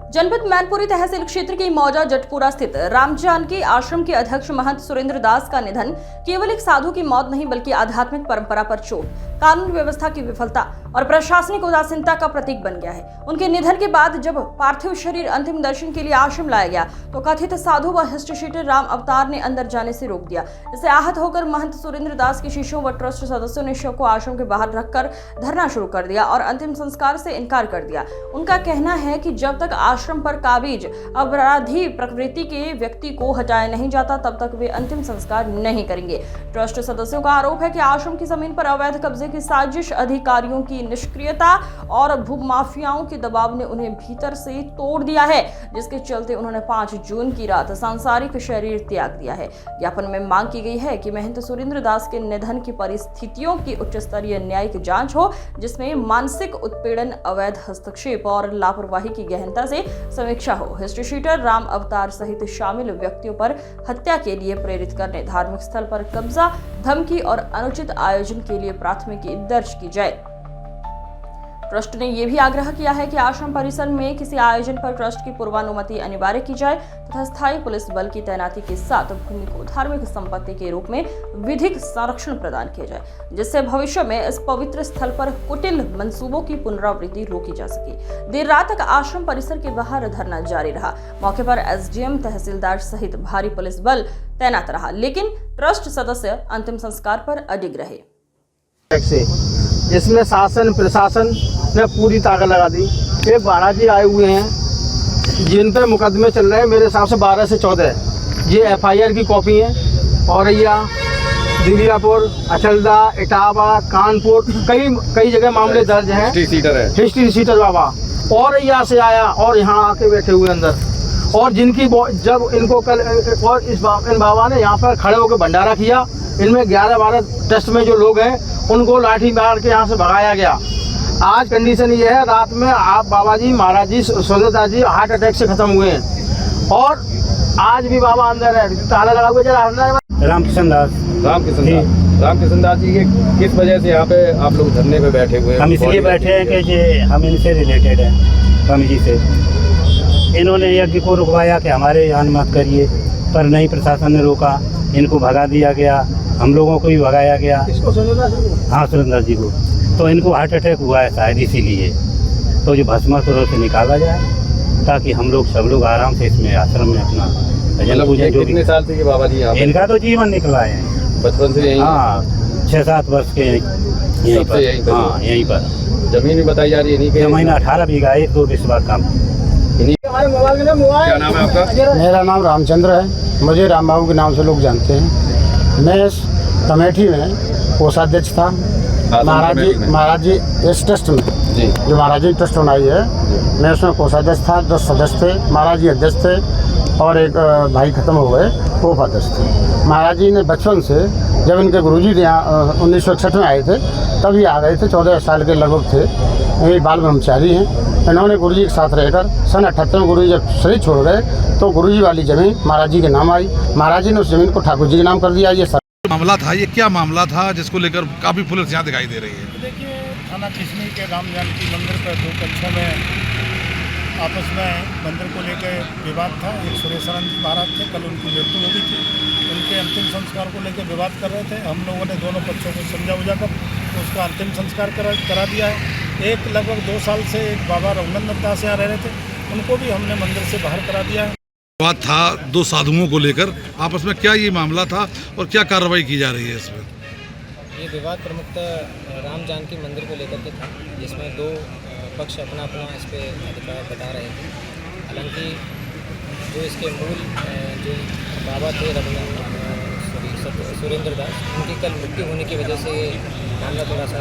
जनपद मैनपुरी तहसील क्षेत्र के मौजा जटपुरा स्थित राम जानकी आश्रम के अध्यक्ष महंत सुरेंद्र दास का निधन केवल एक साधु की मौत नहीं बल्कि आध्यात्मिक परंपरा पर चोट, कानून व्यवस्था की विफलता और प्रशासनिक उदासीनता का प्रतीक बन गया है। उनके निधन के बाद जब पार्थिव शरीर अंतिम दर्शन के लिए आश्रम लाया गया तो कथित साधु व हिस्ट्रीशीटर राम अवतार ने अंदर जाने से रोक दिया। इससे आहत होकर महंत सुरेंद्र दास के शिष्यों व ट्रस्ट सदस्यों ने शव को आश्रम के बाहर रखकर धरना शुरू कर दिया और अंतिम संस्कार से इनकार कर दिया। उनका कहना है कि जब तक आश्रम पर काबिज अपराधी प्रवृत्ति के व्यक्ति को हटाया नहीं जाता तब तक वे अंतिम संस्कार नहीं करेंगे। ट्रस्ट सदस्यों का आरोप है कि आश्रम की जमीन पर अवैध कब्जे की साजिश, अधिकारियों की निष्क्रियता और भूमाफियाओं के दबाव ने उन्हें भीतर से तोड़ दिया है, जिसके चलते उन्होंने 5 जून की रात सांसारिक शरीर त्याग दिया है। ज्ञापन में मांग की गई है कि महंत सुरेंद्र दास के निधन की परिस्थितियों की उच्च स्तरीय न्यायिक जांच हो, जिसमें मानसिक उत्पीड़न, अवैध हस्तक्षेप और लापरवाही की गहनता से समीक्षा हो। हिस्ट्रीशीटर राम अवतार सहित शामिल व्यक्तियों पर हत्या के लिए प्रेरित करने, धार्मिक स्थल पर कब्जा, धमकी और अनुचित आयोजन के लिए प्राथमिकी दर्ज की जाए। ट्रस्ट ने यह भी आग्रह किया है कि आश्रम परिसर में किसी आयोजन पर ट्रस्ट की पूर्वानुमति अनिवार्य की जाए तथा स्थायी पुलिस बल की तैनाती के साथ भूमि को धार्मिक संपत्ति के रूप में विधिक संरक्षण प्रदान किया जाए, जिससे भविष्य में इस पवित्र स्थल पर कुटिल मंसूबों की पुनरावृत्ति रोकी जा सके। देर रात तक आश्रम परिसर के बाहर धरना जारी रहा। मौके पर एसडीएम, तहसीलदार सहित भारी पुलिस बल तैनात रहा, लेकिन ट्रस्ट सदस्य अंतिम संस्कार पर अडिग रहे। इसमें शासन प्रशासन ने पूरी ताकत लगा दी। एक महाराज जी आए हुए हैं जिन पर मुकदमे चल रहे हैं, मेरे हिसाब से 12 से 14 ये एफआईआर की कॉपी है। औरैया, दिलियापुर, अचलदा, इटावा, कानपुर, कई जगह मामले दर्ज हैं। हिस्ट्री सीटर बाबा औरैया से आया और यहाँ आके बैठे हुए अंदर, और जिनकी जब इनको कल और इन बाबा ने यहाँ पर खड़े होकर भंडारा किया, इनमें 11-12 टेस्ट में जो लोग हैं उनको लाठी मार के यहाँ से भगाया गया। आज कंडीशन ये है, रात में आप बाबा जी, महाराज जी, सुरेंद्रदास जी हार्ट अटैक से खत्म हुए हैं और आज भी बाबा अंदर है, ताला लगा हुआ। जरा रामकिशन दास जी के किस वजह से यहाँ पे आप लोग धरने पे बैठे हुए हैं? हम इसलिए बैठे हैं कि ये हम इनसे रिलेटेड हैं, स्वामी जी से। इन्होंने यज्ञ को रुकवाया कि हमारे यहाँ मत करिए, पर नहीं, प्रशासन ने रोका, इनको भगा दिया गया, हम लोगों को भी भगाया गया। हाँ, सुरेंद्र जी को। तो इनको हार्ट अटैक हुआ है शायद, इसीलिए तो जो भस्मासुर से निकाला जाए ताकि हम लोग सब लोग आराम से इसमें आश्रम में अपना भजन पूजन। जो कितने साल से ये बाबा जी यहाँ? इनका तो जीवन निकला है, बचपन से यहीं? हाँ, 6-7 वर्ष के यहीं पर। हाँ, यहीं पर जमीन भी बताई जा रही है? नहीं, जमीन 18 बीघा, 1-2 बिस्वा कम। क्या नाम है आपका? मेरा नाम रामचंद्र है, मुझे राम बाबू के नाम से लोग जानते हैं। मैं इस कमेटी में कोषाध्यक्ष था। महाराज जी इस ट्रस्ट में जो महाराज जी ट्रस्ट बनाई है, मैं उसमें कोषाध्यक्ष था। 10 सदस्य थे, महाराज जी अध्यक्ष थे और एक भाई खत्म हो गए, वो उपाध्यक्ष थे। महाराज जी ने बचपन से, जब इनके गुरुजी यहाँ 1961 में आए थे तब ये आ गए थे, 14 साल के लगभग थे। ये बाल ब्रह्मचारी हैं। इन्होंने गुरुजी के साथ रहकर सन 78 में गुरुजी जब शरीर छोड़ गए तो गुरुजी वाली ज़मीन महाराज जी के नाम आई। महाराज जी ने उस ज़मीन को ठाकुर जी के नाम कर दिया। ये मामला था, ये क्या मामला था जिसको लेकर काफ़ी पुलिस यहाँ दिखाई दे रही है? देखिए, थाना किशनी के राम जानकी मंदिर पर 2 पक्षों में आपस में मंदिर को लेकर विवाद था। एक सुरेशानंद जी महाराज थे, कल उनकी मृत्यु हो गई थी। उनके अंतिम संस्कार को लेकर विवाद कर रहे थे। हम लोगों ने दोनों पक्षों को समझा बुझा कर उसका अंतिम संस्कार करा दिया है। एक लगभग 2 साल से एक बाबा रघुनंदन दास यहाँ रह रहे थे, उनको भी हमने मंदिर से बाहर करा दिया है। बात था 2 साधुओं को लेकर, आपस में क्या ये मामला था और क्या कार्रवाई की जा रही है इसमें? ये विवाद प्रमुखतः राम जानकी मंदिर को लेकर के था, जिसमें 2 पक्ष अपना इस पर अधिकार बता रहे थे। हालांकि जो इसके मूल जो बाबा थे सुरेंद्र दास, उनकी कल मृत्यु होने की वजह से मामला थोड़ा सा